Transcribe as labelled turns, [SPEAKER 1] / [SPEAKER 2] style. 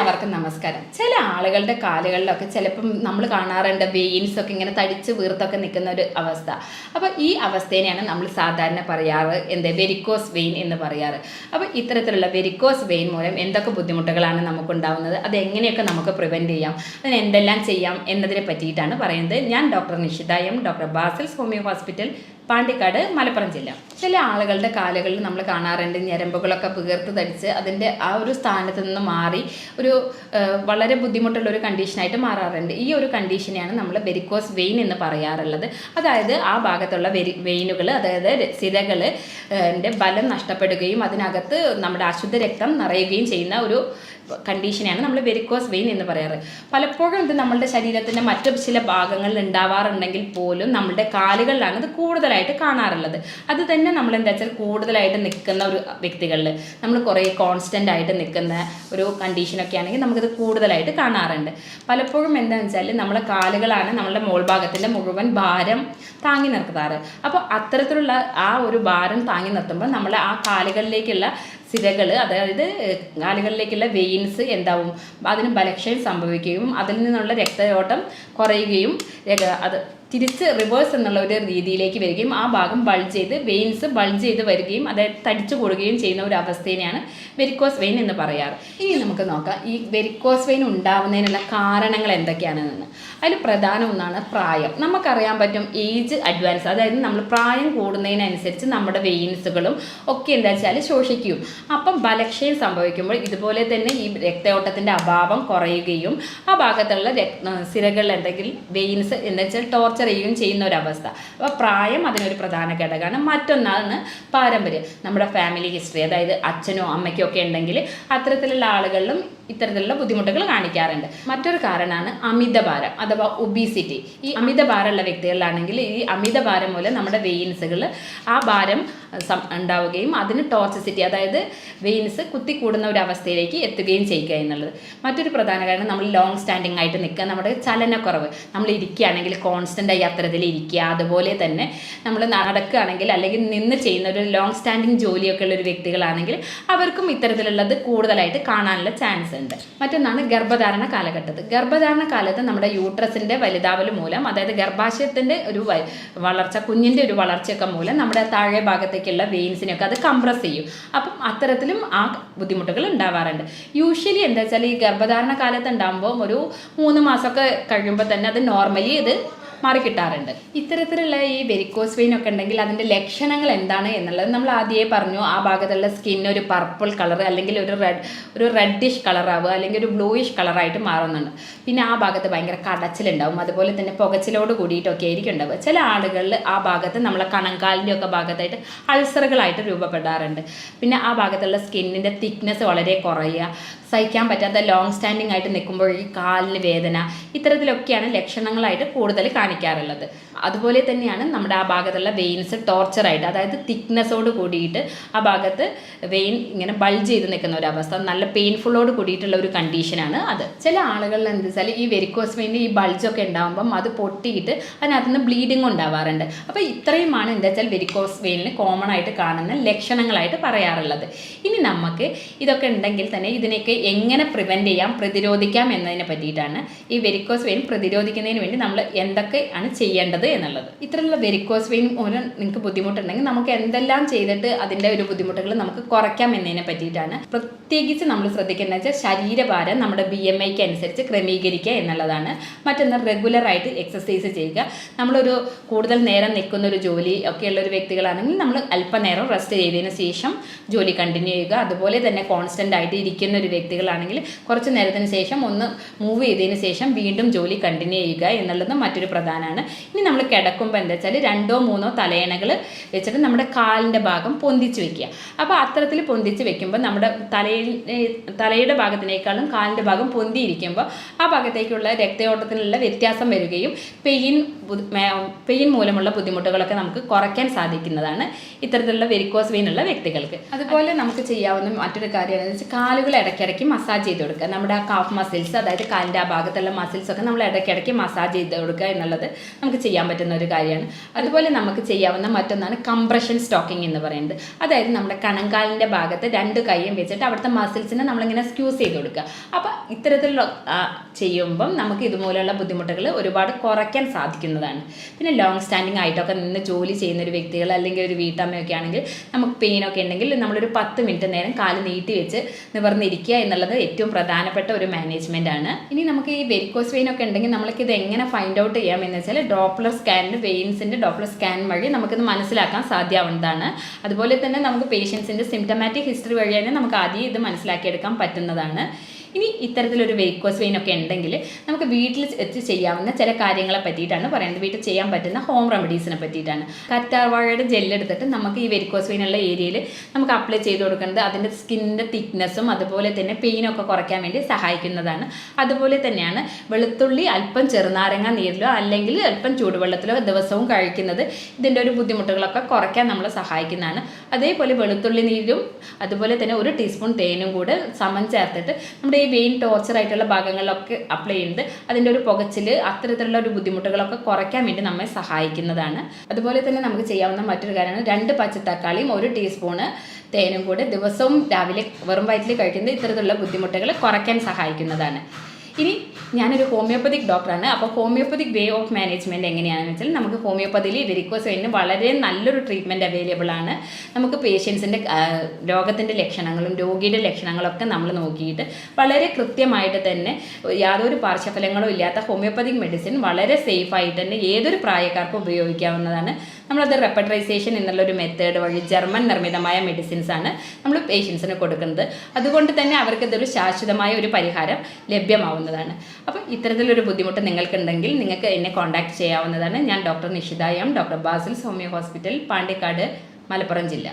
[SPEAKER 1] എല്ലാവർക്കും നമസ്കാരം. ചില ആളുകളുടെ കാലുകളിലൊക്കെ ചിലപ്പം നമ്മൾ കാണാറുണ്ട് വെയിൻസൊക്കെ ഇങ്ങനെ തടിച്ച് വീർത്തൊക്കെ നിൽക്കുന്ന ഒരു അവസ്ഥ. അപ്പോൾ ഈ അവസ്ഥേനെയാണ് നമ്മൾ സാധാരണ പറയാറ് വെരിക്കോസ് വെയിൻ എന്ന് പറയാറ്. അപ്പോൾ ഇത്തരത്തിലുള്ള വെരിക്കോസ് വെയിൻ മൂലം എന്തൊക്കെ ബുദ്ധിമുട്ടുകളാണ് നമുക്കുണ്ടാവുന്നത്, അതെങ്ങനെയൊക്കെ നമുക്ക് പ്രിവെൻറ്റ് ചെയ്യാം, അതിന് എന്തെല്ലാം ചെയ്യാം എന്നതിനെ പറ്റിയിട്ടാണ് പറയുന്നത്. ഞാൻ doctor Nishitha M, doctor Basil's homeo hospital, Pandikkad, Malappuram ജില്ല. ചില ആളുകളുടെ കാലുകളിൽ നമ്മൾ കാണാറുണ്ട് ഞരമ്പുകളൊക്കെ വീർത്ത് തടിച്ച് അതിൻ്റെ ആ ഒരു സ്ഥാനത്ത് നിന്ന് മാറി ഒരു വളരെ ബുദ്ധിമുട്ടുള്ള ഒരു കണ്ടീഷനായിട്ട് മാറാറുണ്ട്. ഈ ഒരു കണ്ടീഷനെയാണ് നമ്മൾ വെരിക്കോസ് വെയിൻ എന്ന് പറയാറുള്ളത്. അതായത് ആ ഭാഗത്തുള്ള വെയിനുകൾ, അതായത് സിരകൾ ബലം നഷ്ടപ്പെടുകയും അതിനകത്ത് നമ്മുടെ അശുദ്ധ രക്തം നിറയുകയും ചെയ്യുന്ന ഒരു കണ്ടീഷനെയാണ് നമ്മൾ വെരിക്കോസ് വെയിൻ എന്ന് പറയാറ്. പലപ്പോഴും ഇത് നമ്മളുടെ ശരീരത്തിൻ്റെ മറ്റു ചില ഭാഗങ്ങളിൽ ഉണ്ടാവാറുണ്ടെങ്കിൽ പോലും നമ്മളുടെ കാലുകളിലാണ് ഇത് കൂടുതലായിട്ട് കാണാറുള്ളത്. അത് തന്നെ നമ്മൾ എന്താ വെച്ചാൽ കൂടുതലായിട്ട് നിൽക്കുന്ന ഒരു വ്യക്തികളിൽ നമ്മൾ കുറേ കോൺസ്റ്റൻ്റ് ആയിട്ട് നിൽക്കുന്ന ഒരു കണ്ടീഷനൊക്കെ ആണെങ്കിൽ നമുക്കിത് കൂടുതലായിട്ട് കാണാറുണ്ട്. പലപ്പോഴും എന്താണെന്ന് വെച്ചാൽ നമ്മളെ കാലുകളാണ് നമ്മളുടെ മോൾ ഭാഗത്തിൻ്റെ മുഴുവൻ ഭാരം താങ്ങി നിർത്താറ്. അപ്പോൾ അത്തരത്തിലുള്ള ആ ഒരു ഭാരം താങ്ങി നിർത്തുമ്പോൾ നമ്മൾ ആ കാലുകളിലേക്കുള്ള സിരകൾ, അതായത് കാലുകളിലേക്കുള്ള വെയിൻസ് എന്താവും, അതിന് ബലക്ഷയം സംഭവിക്കുകയും അതിൽ നിന്നുള്ള രക്തയോട്ടം കുറയുകയും അത് തിരിച്ച് റിവേഴ്സ് എന്നുള്ള ഒരു രീതിയിലേക്ക് വരികയും ആ ഭാഗം ബൾജ് ചെയ്ത് വെയിൻസ് ബൾജ് ചെയ്ത് വരികയും അതായത് തടിച്ചു കൂടുകയും ചെയ്യുന്ന ഒരു അവസ്ഥയെയാണ് വെരിക്കോസ് വെയിൻ എന്ന് പറയാറ്. ഇനി നമുക്ക് നോക്കാം ഈ വെരിക്കോസ് വെയിൻ ഉണ്ടാവുന്നതിനുള്ള കാരണങ്ങൾ എന്തൊക്കെയാണെന്ന്. അതിൽ പ്രധാന ഒന്നാണ് പ്രായം. നമുക്കറിയാൻ പറ്റും ഏജ് അഡ്വാൻസ്, അതായത് നമ്മൾ പ്രായം കൂടുന്നതിനനുസരിച്ച് നമ്മുടെ വെയിൻസുകളും ഒക്കെ എന്താ വെച്ചാൽ ശോഷിക്കും. അപ്പം ബലക്ഷയം സംഭവിക്കുമ്പോൾ ഇതുപോലെ തന്നെ ഈ രക്തയോട്ടത്തിൻ്റെ അഭാവം കുറയുകയും ആ ഭാഗത്തുള്ള സിരകളിൽ എന്തെങ്കിലും വെയിൻസ് എന്താ വെച്ചാൽ ടോർച്ചർ ചെയ്യുകയും ചെയ്യുന്ന ഒരവസ്ഥ. അപ്പോൾ പ്രായം അതിനൊരു പ്രധാന ഘടകമാണ്. മറ്റൊന്നാണ് പാരമ്പര്യം. നമ്മുടെ ഫാമിലി ഹിസ്റ്ററി, അതായത് അച്ഛനോ അമ്മയ്ക്കോ ഒക്കെ ഉണ്ടെങ്കിൽ അത്തരത്തിലുള്ള ആളുകളിലും ഇത്തരത്തിലുള്ള ബുദ്ധിമുട്ടുകൾ കാണിക്കാറുണ്ട്. മറ്റൊരു കാരണമാണ് അമിതഭാരം അഥവാ ഒബീസിറ്റി. ഈ അമിതഭാരമുള്ള വ്യക്തികളിലാണെങ്കിൽ ഈ അമിതഭാരം മൂലം നമ്മുടെ വെയിൻസുകൾ ആ ഭാരം ഉണ്ടാവുകയും അതിന് ടോർസിസിറ്റി, അതായത് വെയിൻസ് കുത്തിക്കൂടുന്ന ഒരു അവസ്ഥയിലേക്ക് എത്തുകയും ചെയ്യുക എന്നുള്ളത്. മറ്റൊരു പ്രധാന കാരണം നമ്മൾ ലോങ് സ്റ്റാൻഡിങ് ആയിട്ട് നിൽക്കുക, നമ്മുടെ ചലനക്കുറവ്. നമ്മൾ ഇരിക്കുകയാണെങ്കിൽ കോൺസ്റ്റൻ്റ് ആയി അത്തരത്തിൽ ഇരിക്കുക, അതുപോലെ തന്നെ നമ്മൾ നടക്കുകയാണെങ്കിൽ അല്ലെങ്കിൽ നിന്ന് ചെയ്യുന്ന ഒരു ലോങ് സ്റ്റാൻഡിങ് ജോലിയൊക്കെ ഉള്ള ഒരു വ്യക്തികളാണെങ്കിൽ അവർക്കും ഇത്തരത്തിലുള്ളത് കൂടുതലായിട്ട് കാണാനുള്ള ചാൻസ് ഉണ്ട്. മറ്റൊന്നാണ് ഗർഭധാരണ കാലഘട്ടത്തിൽ. ഗർഭധാരണ കാലത്ത് നമ്മുടെ യൂട്രസിൻ്റെ വലുതാവൽ മൂലം, അതായത് ഗർഭാശയത്തിൻ്റെ ഒരു വളർച്ച, കുഞ്ഞിൻ്റെ ഒരു വളർച്ചയൊക്കെ മൂലം നമ്മുടെ താഴെ ഭാഗത്തേക്കുള്ള വെയിൻസിനെയൊക്കെ അത് കംപ്രസ് ചെയ്യും. അപ്പം അത്തരത്തിലും ആ ബുദ്ധിമുട്ടുകൾ ഉണ്ടാവാറുണ്ട്. യൂഷ്വലി എന്താ വെച്ചാൽ ഈ ഗർഭധാരണ കാലത്ത് ഉണ്ടാകുമ്പോൾ ഒരു 3 മാസമൊക്കെ കഴിയുമ്പോൾ തന്നെ അത് നോർമലി ഇത് മാറിക്കിട്ടാറുണ്ട്. ഇത്തരത്തിലുള്ള ഈ വെരിക്കോസ് വെയിൻ ഒക്കെ ഉണ്ടെങ്കിൽ അതിൻ്റെ ലക്ഷണങ്ങൾ എന്താണ് എന്നുള്ളത് നമ്മൾ ആദ്യമേ പറഞ്ഞു. ആ ഭാഗത്തുള്ള സ്കിൻ ഒരു പർപ്പിൾ കളർ അല്ലെങ്കിൽ ഒരു റെഡിഷ് കളറാവുക അല്ലെങ്കിൽ ഒരു ബ്ലൂയിഷ് കളറായിട്ട് മാറുന്നുണ്ട്. പിന്നെ ആ ഭാഗത്ത് ഭയങ്കര കടച്ചിലുണ്ടാവും, അതുപോലെ തന്നെ പുകച്ചിലോട് കൂടിയിട്ടൊക്കെ ആയിരിക്കും ഉണ്ടാവുക. ചില ആളുകളിൽ ആ ഭാഗത്ത് നമ്മളെ കണങ്കാലിൻ്റെ ഒക്കെ ഭാഗത്തായിട്ട് അൾസറുകളായിട്ട് രൂപപ്പെടാറുണ്ട്. പിന്നെ ആ ഭാഗത്തുള്ള സ്കിന്നിൻ്റെ തിക്നെസ് വളരെ കുറയുക, സഹിക്കാൻ പറ്റാത്ത ലോങ് സ്റ്റാൻഡിങ് ആയിട്ട് നിൽക്കുമ്പോൾ ഈ കാലിന് വേദന, ഇത്തരത്തിലൊക്കെയാണ് ലക്ഷണങ്ങളായിട്ട് കൂടുതൽ കാണിക്കാറുള്ളത്. അതുപോലെ തന്നെയാണ് നമ്മുടെ ആ ഭാഗത്തുള്ള വെയിൻസ് ടോർച്ചറായിട്ട്, അതായത് തിക്നെസ്സോട് കൂടിയിട്ട് ആ ഭാഗത്ത് വെയിൻ ഇങ്ങനെ ബൾജ് ചെയ്ത് നിൽക്കുന്ന ഒരു അവസ്ഥ, നല്ല പെയിൻഫുള്ളോട് കൂടിയിട്ടുള്ള ഒരു കണ്ടീഷനാണ് അത്. ചില ആളുകളിൽ എന്താ വെച്ചാൽ ഈ വെരിക്കോസ് വെയിൻ്റെ ഈ ബൾജൊക്കെ ഉണ്ടാകുമ്പം അത് പൊട്ടിയിട്ട് അതിനകത്ത് നിന്ന് ബ്ലീഡിങ് ഉണ്ടാവാറുണ്ട്. അപ്പോൾ ഇത്രയുമാണ് എന്താ വെച്ചാൽ വെരിക്കോസ് വെയിനിൽ കോമൺ ആയിട്ട് കാണുന്ന ലക്ഷണങ്ങളായിട്ട് പറയാറുള്ളത്. ഇനി നമുക്ക് ഇതൊക്കെ ഉണ്ടെങ്കിൽ തന്നെ ഇതിനെയൊക്കെ എങ്ങനെ പ്രിവെൻറ്റ് ചെയ്യാം, പ്രതിരോധിക്കാം എന്നതിനെ പറ്റിയിട്ടാണ്. ഈ വെരിക്കോസ് വെയിൻ പ്രതിരോധിക്കുന്നതിന് വേണ്ടി നമ്മൾ എന്തൊക്കെയാണ് ചെയ്യേണ്ടത് എന്നുള്ളത്. ഇത്തരത്തിലുള്ള വെരിക്കോസ് വെയിൻ മൂലം നിങ്ങൾക്ക് ബുദ്ധിമുട്ടുണ്ടെങ്കിൽ നമുക്ക് എന്തെല്ലാം ചെയ്തിട്ട് അതിൻ്റെ ഒരു ബുദ്ധിമുട്ടുകൾ നമുക്ക് കുറയ്ക്കാം എന്നതിനെ പറ്റിയിട്ടാണ്. പ്രത്യേകിച്ച് നമ്മൾ ശ്രദ്ധിക്കേണ്ടത് വെച്ചാൽ ശരീരഭാരം നമ്മുടെ BMIക്ക് അനുസരിച്ച് ക്രമീകരിക്കുക എന്നുള്ളതാണ്. മറ്റൊന്ന് റെഗുലറായിട്ട് എക്സസൈസ് ചെയ്യുക. നമ്മളൊരു കൂടുതൽ നേരം നിൽക്കുന്ന ഒരു ജോലി ഒക്കെയുള്ള ഒരു വ്യക്തികളാണെങ്കിൽ നമ്മൾ അല്പനേരം റെസ്റ്റ് ചെയ്തതിന് ശേഷം ജോലി കണ്ടിന്യൂ ചെയ്യുക. അതുപോലെ തന്നെ കോൺസ്റ്റൻ്റ് ആയിട്ട് ഇരിക്കുന്ന ഒരു വ്യക്തികളാണെങ്കിൽ കുറച്ച് നേരത്തിന് ശേഷം ഒന്ന് മൂവ് ചെയ്തതിന് ശേഷം വീണ്ടും ജോലി കണ്ടിന്യൂ ചെയ്യുക എന്നുള്ളത് മറ്റൊരു പ്രധാനമാണ്. ഇനി നമ്മൾ കിടക്കുമ്പോൾ എന്താ വെച്ചാൽ 2 or 3 തലയണകൾ വെച്ചിട്ട് നമ്മുടെ കാലിൻ്റെ ഭാഗം പൊന്തിച്ച് വെക്കുക. അപ്പോൾ അത്തരത്തിൽ പൊന്തിച്ച് വെക്കുമ്പോൾ നമ്മുടെ തലയുടെ ഭാഗത്തിനേക്കാളും കാലിൻ്റെ ഭാഗം പൊന്തിയിരിക്കുമ്പോൾ ആ ഭാഗത്തേക്കുള്ള രക്തയോട്ടത്തിനുള്ള വ്യത്യാസം വരികയും പെയിൻ മൂലമുള്ള ബുദ്ധിമുട്ടുകളൊക്കെ നമുക്ക് കുറയ്ക്കാൻ സാധിക്കുന്നതാണ് ഇത്തരത്തിലുള്ള വെരിക്കോസ് വെയിൻ ഉള്ള വ്യക്തികൾക്ക്. അതുപോലെ നമുക്ക് ചെയ്യാവുന്ന മറ്റൊരു കാര്യമാണെന്ന് വെച്ചാൽ കാലുകൾ ഇടയ്ക്കിടയ്ക്ക് മസാജ് ചെയ്ത് കൊടുക്കുക. നമ്മുടെ ആ കാഫ് മസിൽസ്, അതായത് കാലിൻ്റെ ആ ഭാഗത്തുള്ള മസിൽസൊക്കെ നമ്മൾ ഇടയ്ക്കിടയ്ക്ക് മസാജ് ചെയ്ത് കൊടുക്കുക എന്നുള്ളത് എന്നുള്ളത് നമുക്ക് ചെയ്യാൻ പറ്റുന്ന ഒരു കാര്യമാണ്. അതുപോലെ നമുക്ക് ചെയ്യാവുന്ന മറ്റൊന്നാണ് കംപ്രഷൻ സ്റ്റോക്കിംഗ് എന്ന് പറയുന്നത്. അതായത് നമ്മുടെ കണങ്കാലിൻ്റെ ഭാഗത്ത് 2 കൈയും വെച്ചിട്ട് അവിടുത്തെ മസിൽസിനെ നമ്മളിങ്ങനെ സ്ക്യൂസ് ചെയ്ത് കൊടുക്കുക. അപ്പോൾ ഇത്തരത്തിലുള്ള ചെയ്യുമ്പം നമുക്ക് ഇതുപോലെയുള്ള ബുദ്ധിമുട്ടുകൾ ഒരുപാട് കുറയ്ക്കാൻ സാധിക്കുന്നതാണ്. പിന്നെ ലോങ് സ്റ്റാൻഡിങ് ആയിട്ടൊക്കെ നിന്ന് ജോലി ചെയ്യുന്ന ഒരു വ്യക്തികൾ അല്ലെങ്കിൽ ഒരു വീട്ടമ്മയൊക്കെ ആണെങ്കിൽ നമുക്ക് പെയിനൊക്കെ ഉണ്ടെങ്കിൽ നമ്മളൊരു 10 മിനിറ്റ് നേരം കാല് നീട്ടി വെച്ച് നിവർന്നിരിക്കുക എന്നുള്ളത് ഏറ്റവും പ്രധാനപ്പെട്ട ഒരു മാനേജ്മെൻ്റ് ആണ്. ഇനി നമുക്ക് ഈ വെരിക്കോസ് വെയിൻ ഒക്കെ ഉണ്ടെങ്കിൽ നമ്മൾക്ക് ഇത് എങ്ങനെ ഫൈൻഡ് ഔട്ട് ചെയ്യാമെന്ന് വെച്ചാൽ ഡോപ്ലർ സ്കാനിന് വെയിൻസിൻ്റെ ഡോപ്ലർ സ്കാൻ വഴി നമുക്കിത് മനസ്സിലാക്കാൻ സാധ്യമാവുന്നതാണ്. അതുപോലെ തന്നെ നമുക്ക് പേഷ്യൻസിൻ്റെ സിംറ്റമാറ്റിക് ഹിസ്റ്ററി വഴി തന്നെ നമുക്ക് ആദ്യം ഇത് മനസ്സിലാക്കിയെടുക്കാൻ പറ്റുന്നതാണ്. ഇനി ഇത്തരത്തിലൊരു വെരിക്കോസ് വെയിൻ ഒക്കെ ഉണ്ടെങ്കിൽ നമുക്ക് വീട്ടിൽ വെച്ച് ചെയ്യാവുന്ന ചില കാര്യങ്ങളെ പറ്റിയിട്ടാണ് പറയുന്നത്. വീട്ടിൽ ചെയ്യാൻ പറ്റുന്ന ഹോം റെമഡീസിനെ പറ്റിയിട്ടാണ്. കറ്റാർവാഴയുടെ ജെല്ലെടുത്തിട്ട് നമുക്ക് ഈ വെരിക്കോസ് വെയിനുള്ള ഏരിയയിൽ നമുക്ക് അപ്ലൈ ചെയ്ത് കൊടുക്കുന്നത് അതിൻ്റെ സ്കിന്നിൻ്റെ തിക്നെസ്സും അതുപോലെ തന്നെ പെയിനൊക്കെ കുറയ്ക്കാൻ വേണ്ടി സഹായിക്കുന്നതാണ്. അതുപോലെ തന്നെയാണ് വെളുത്തുള്ളി അല്പം ചെറുനാരങ്ങ നീരിലോ അല്ലെങ്കിൽ അല്പം ചൂടുവെള്ളത്തിലോ ദിവസവും കഴിക്കുന്നത് ഇതിൻ്റെ ഒരു ബുദ്ധിമുട്ടുകളൊക്കെ കുറയ്ക്കാൻ നമ്മളെ സഹായിക്കുന്നതാണ്. അതേപോലെ വെളുത്തുള്ളി നീരും അതുപോലെ തന്നെ 1 ടീസ്പൂൺ തേനും കൂടെ സമം ചേർത്തിട്ട് നമ്മുടെ ഈ വെയിൻ ടോർച്ചറായിട്ടുള്ള ഭാഗങ്ങളിലൊക്കെ അപ്ലൈ ചെയ്യുന്നത് അതിൻ്റെ ഒരു പുകച്ചിൽ അത്തരത്തിലുള്ള ഒരു ബുദ്ധിമുട്ടുകളൊക്കെ കുറയ്ക്കാൻ വേണ്ടി നമ്മെ സഹായിക്കുന്നതാണ്. അതുപോലെ തന്നെ നമുക്ക് ചെയ്യാവുന്ന മറ്റൊരു കാര്യമാണ് 2 പച്ചത്തക്കാളിയും 1 ടീസ്പൂണ് തേനും കൂടെ ദിവസവും രാവിലെ വെറും വയറ്റിൽ കഴിക്കുന്നത് ഇത്തരത്തിലുള്ള ബുദ്ധിമുട്ടുകൾ കുറയ്ക്കാൻ സഹായിക്കുന്നതാണ്. ഇനി ഞാനൊരു ഹോമിയോപ്പതിക് ഡോക്ടറാണ്. അപ്പോൾ ഹോമിയോപ്പതിക് വേ ഓഫ് മാനേജ്മെൻറ്റ് എങ്ങനെയാണെന്ന് വെച്ചാൽ നമുക്ക് ഹോമിയോപ്പതിയിൽ വെരിക്കോസ് വെയിന് വളരെ നല്ലൊരു ട്രീറ്റ്മെൻറ്റ് അവൈലബിൾ ആണ്. നമുക്ക് പേഷ്യൻസിൻ്റെ രോഗത്തിൻ്റെ ലക്ഷണങ്ങളും രോഗിയുടെ ലക്ഷണങ്ങളൊക്കെ നമ്മൾ നോക്കിയിട്ട് വളരെ കൃത്യമായിട്ട് തന്നെ യാതൊരു പാർശ്വഫലങ്ങളും ഇല്ലാത്ത ഹോമിയോപ്പതിക് മെഡിസിൻ വളരെ സേഫായിട്ട് തന്നെ ഏതൊരു പ്രായക്കാർക്കും ഉപയോഗിക്കാവുന്നതാണ്. നമ്മളത് റെപ്പട്രൈസേഷൻ എന്നുള്ളൊരു മെത്തേഡ് വഴി ജർമ്മൻ നിർമ്മിതമായ മെഡിസിൻസ് ആണ് നമ്മൾ പേഷ്യൻസിന് കൊടുക്കുന്നത്. അതുകൊണ്ട് തന്നെ അവർക്ക് ഇതൊരു ശാശ്വതമായ ഒരു പരിഹാരം ലഭ്യമാവുന്നതാണ്. അപ്പം ഇത്തരത്തിലൊരു ബുദ്ധിമുട്ട് നിങ്ങൾക്കുണ്ടെങ്കിൽ നിങ്ങൾക്ക് എന്നെ കോൺടാക്ട് ചെയ്യാവുന്നതാണ്. ഞാൻ doctor Nishitha M, doctor Basil's homeo hospital, Pandikkad, Malappuram ജില്ല.